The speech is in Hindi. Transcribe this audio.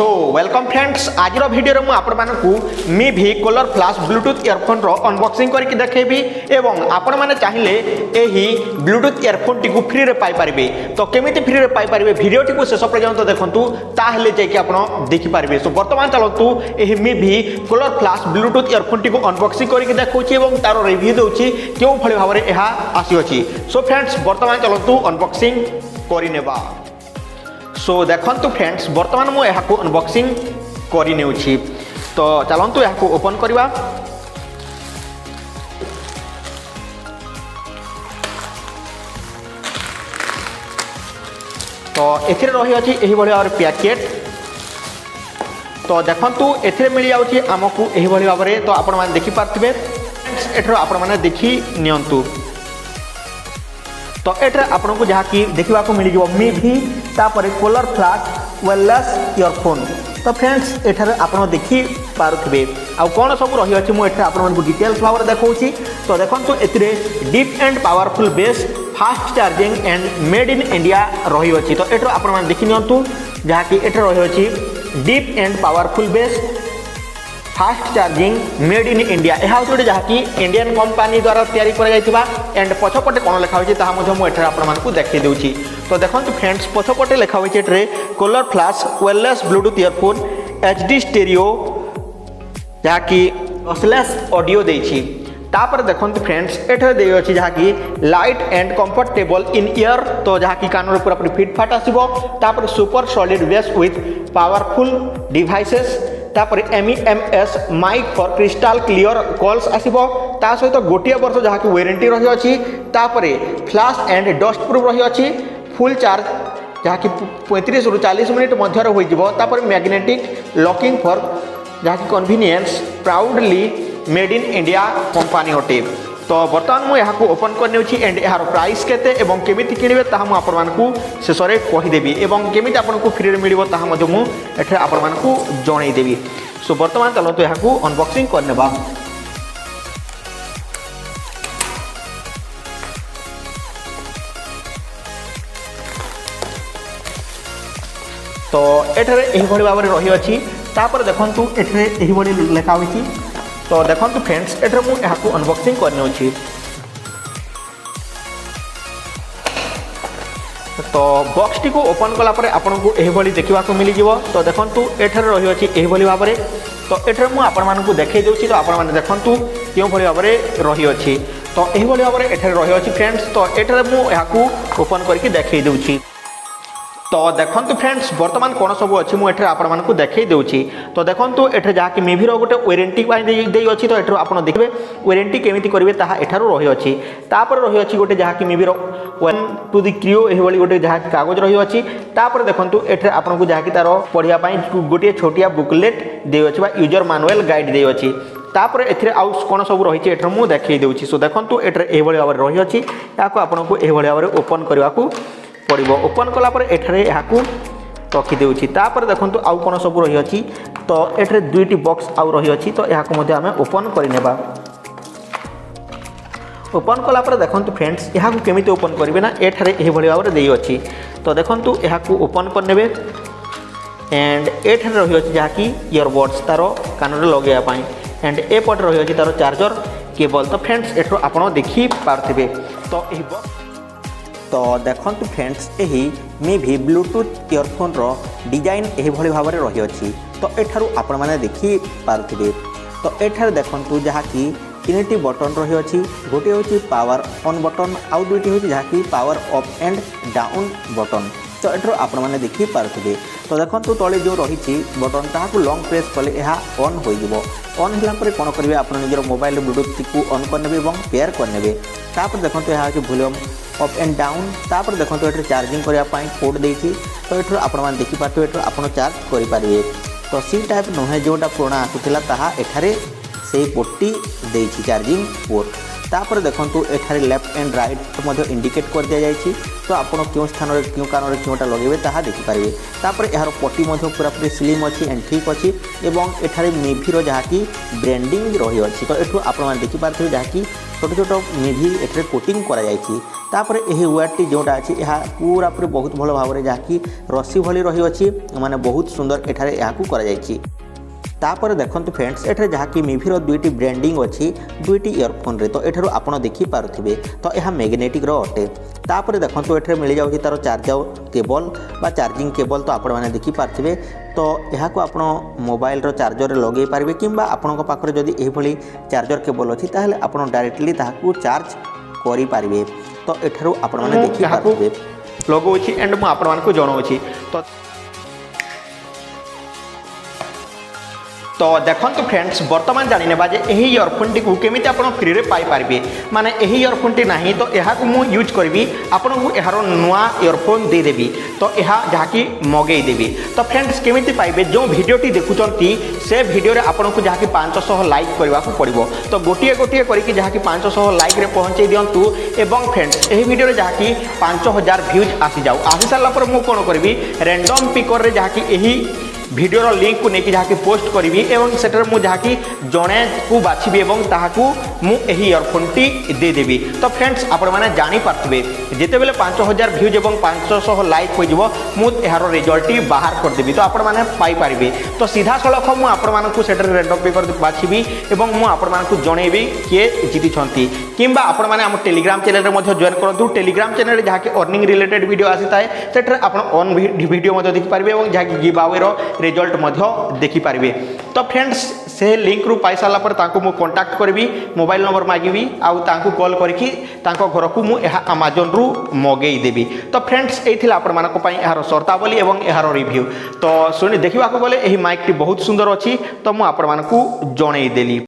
सो वेलकम फ्रेंड्स आज वीडियो में आपण मानकू Mivi colour flash bluetooth earphone रो अनबॉक्सिंग करके देखेबी एवं आपण माने चाहिए एही ब्लूटूथ इयरफोन टी को फ्री रे पाई परिबे। तो केमिति फ्री रे पाई परिबे वीडियो टी को शेष पर्यंत देखंतु ताहले जे कि आपण देखि परिबे। सो वर्तमान चलतु एही Mivi colour flash bluetooth earphone टी को अनबॉक्सिंग करके देखौची एवं तारो रिव्यू देउची केउ भली भाबरे एहा आसी अछि। सो फ्रेंड्स वर्तमान चलतु अनबॉक्सिंग करि नेबा। सो देखंतु फ्रेंड्स वर्तमान मु यहाँ को अनबॉक्सिंग करि नेउछि। तो चलंतु यहाँ को ओपन करवा। तो एथिरे रही अछि एही भली भाबरे पैकेट। तो देखंतु एथिरे मिली जाउछि हमकु एही भली भाबरे। तो आपण माने देखि पारथिबे फ्रेंड्स एठरो आपण माने देखि नियंतु। तो एठरे आपण को जहाँ की देखा मिल जाए मिवी तापर कलर फ्लाश वायरलेस इयरफोन। तो फ्रेंड्स एठारे आपण देखि पारुथिबे आ कोन सब रही अछि मु एठरे आपण को डिटेल्स भाव देखौछि। तो देखंतु एथिरे deep and powerful bass fast charging and made in India रही अछि। तो एठरे आपण माने देखि नियंतु जहाँ की एठरे रही अछि deep and powerful bass fast charging made in India. यह गोटे जहाँ कि इंडियन कंपनी द्वारा तैयारी करा एंड पछपटे कौन लिखा होती मुझे आपको देखी दूसरी। तो देखो फ्रेंड्स पछपटे लिखा होती colour flush wireless Bluetooth earphone HD stereo जहाँ कि लॉसलेस ऑडियो देछि। तापर देखो फ्रेंड्स एठे दे अछि जहाँ कि light and comfortable in year. तो जहाँ कि कान पूरा पूरी फिट फाट आसो। तापर super solid bass with powerful devices. तापर MEMS mic for crystal clear calls आसीबो। ता सहित गोटे वर्ष जहाँ की वारंटी रही अछि। तापर फ्लैश एंड डस्ट प्रूफ रही अछि। फुल चार्ज जहाँ कि 35 रु 40 मिनट मध्य हो जिवो। तापर मैग्नेटिक लॉकिंग फॉर जहाँ की convenience proudly made in India company अटे। तो बर्तमान मुझे यहाँ को ओपन करने एंड यार प्राइस केते एवं केमिति किनिबे ताहा मु आपण मानकू शेष रे कहिदेबी एवं केमिति आपनको फ्री रे मिलिबो ताहा मधे मु एठे आपण मानकू जणै देबी। सो बर्तमान चलतो यहाँ को अनबॉक्सिंग करनेबा। तो एठरे एही भली भाबरे रही अछि। तापर देखंतु एठरे एही भली लेखा होइछि। तो देखंतु फ्रेंड्स एठरे मु यहाँ को अनबॉक्सिंग करने अछि। तो बॉक्स टी को ओपन कला परे आपन को एही भली देखिबा को मिली जिवो। तो देखंतु एठरे रही अछि एही भली भाबरे। तो एठरे मु आपन मानकू देखै देउछि। तो आपन माने देखंतु केउ भली भाबरे रही अछि। तो एही भली भाबरे एठरे रही अछि फ्रेंड्स। तो एठरे मु यहाँ को ओपन करके देखै देउछि। तो देखंतु फ्रेंड्स वर्तमान कौन सब अच्छी मुझे आपको देखई दूसरी। तो देखंतु एठे जहाँ कि मिवीर गोटे वारंटी दे अच्छी। तो एठर आप देखिए वारंटी केमिति करेंगे ताहा एठार रही अच्छी। तापर रही अच्छी गोटे जहाँ कि मिवीर 1 टू द क्रियो यही गोटे जहाँ कागज रही अच्छी। तापर देखंतु एठे आपको जहाँ कि तार पढ़ाई गोटे छोटिया बुकलेट दे अच्छी यूजर मैनुअल गाइड दे अच्छी। तापर एथिरे आउ कौन सब रही एठर मु देखई देउछि। सो देखंतु एठरे एही भली भाबरे रही अच्छी। याको आपनको एही भली भाबरे ओपन करबाकू पड़ो। ओपन कला पर एठरे यहाँ रखी देउछि। तापर देखंतु आउ कोन सब रही अछि। तो एठरे दुईटी बॉक्स आउ रही अछि। तो यहाँ को मध्य आमे ओपन करिनेबा। ओपन कला पर देखंतु फ्रेंड्स यहाँ को केमिति ओपन करिवे ना एठरे एही भली भाबरे देई अछि। तो देखंतु यहाँ को ओपन करनेबे एंड एठरे रही अछि जहाँ कि ईयरबड्स तारो कान रे लगेया पाई एंड ए पट रही अछि तारो चार्जर केबल। तो फ्रेंड्स एठरो आपण देखि पारथिबे। तो एही तो देखंतु फ्रेंड्स एही मिवी ब्लूटूथ इयरफोन रो डिजाइन एही भली भाबरे रही अछि। तो एठारु आपण माने देखि पारथिबे। तो एठार देखंतु जहाँ कि 3टी बटन रही अछि। गोटे होछि पावर ऑन बटन आउ दुईटी होछि जहाँ कि power up and down button. तो एठार आपण माने देखि पारथिबे। तो देखंतु तळे जो रही बटन ताहाकु लॉन्ग प्रेस कले एहा ऑन हो जिवो। ऑन होला परे कोन करिवे आपण निजर मोबाइल ब्लूटूथ को ऑन करनेबे एवं पेयर करनेबे। तापर देखंतु एहा कि वॉल्यूम अप एंड डाउन। तापर देखंतु एठरे चार्जिंग करिया पाई पोर्ट देछि। तो एठर आपण मान देखि पारथु एठर आपण चार्ज करि पारिबे। तो सी टाइप नहे जोटा पुराना आसुथिला ताहा एठारे सेही पोर्टटी देछि चार्जिंग पोर्ट। तापर देखंतु एठारे लेफ्ट एंड राइट मध्य इंडिकेट कर दिया जाइछि। तो आपण क्यों स्थान रे क्यों कान रे क्योंटा लगेबे ताहा देखि पारिबे। तापर एहार पट्टी मध्य पूरा पूरी स्लिम अछि एंड ठीक अछि एवं एठारे मिवी रो जहाँ कि ब्रांडिंग रही अछि। तो एठु आपण मान देखि पारथु जहाँ कि छोट छोट मिभी एठरे कोटिंग करा जायछि तापर एही वायरटी जोटा अछि एहा पूरा पूरी बहुत भल भाव जहाँकि रसी भली रही अछि माने बहुत सुंदर एठारे याकू करा जायछि तापर देखंतु फ्रेंड्स एठरे जहाँकि मिभिर दुईटी ब्रांडिंग अच्छी दुईटी इयरफोन रे तो एठारु आपण देखि पारुथिबे तो यह मैग्नेटिक रो अटे तापर देखंतु एठरे मिल जाउछि तार चार्जर केबल बा चार्जिंग केबल तो आपण माने देखि पारुथिबे तो यह को आपण मोबाइल रो चार्जर रे लगे पारबे किंबा आपण पाखरे जदि एही भली चार्जर केबल अछि ताहले आपण डायरेक्टली ताहाकू चार्ज करि पारबे तो एठारु आपण माने देखि पारुथिबे लोगो अछि एंड मु आपण मानकू जणाउछि तो देखो फ्रेंड्स बर्तमान जानी बा यही इयरफोन टी केमी आप फ्री रे पाई पारे माने यही इयरफोन टी नहीं तो यह को यूज करी आपन को यार नुआ इयरफोन देदेवी तो यह जहाँकि मगेदेवी तो फ्रेंड्स केमी पाइबे जो वीडियोटी देखुंत से वीडियो रे आपन को जहाँकि 500 लाइक करने को पड़ो तो गोटे गोटे करके जहाँकि 500 लाइक रे पहुँचे दिंतु एवं फ्रेंड्स यही वीडियो रे जहाँकि 5000 व्यूज आसी जाऊ आसी सारापर मुझे कौन करी रैंडम पिकर रे जहाँकि यही वीडियो लिंक को लेकिन जहाँकि पोस्ट करी एवं सेटर मु जहाँकि जड़े को बाछी एवं ताकू मुझे इयरफोन टी देदेवी तो फ्रेंड्स आपण मैंने जापारे जिते बेले 5000 व्यूज और 500 लाइक हो यार रिजल्ट टी बाहर करदेवी तो आपण मैंने पाइपर तो सीधा सड़क मुझे रैंडम पेपर बाछी और मुझे जनइबी किए जीति किंबा आपण मैंने आम टेलीग्राम चैनल में जॉइन करूँ टेलीग्राम चैनल जहाँकि अर्निंग रिलेटेड वीडियो आसी थाए से ऑन वीडियो देखिपारे और जहाँकि गिव अवे रिजल्ट देखिपारे तो फ्रेंड्स से लिंक रू पाई सारा पर मु कांटेक्ट करी मोबाइल नंबर मागिबी आउ तांको कॉल करके घर को मुझे अमेजन रू मगेदेवी तो फ्रेंड्स ये यार शर्तावली और यार रिव्यू तो शुणी देखा गले यही माइक टी बहुत सुंदर अच्छी तो मुझे जनईदेली।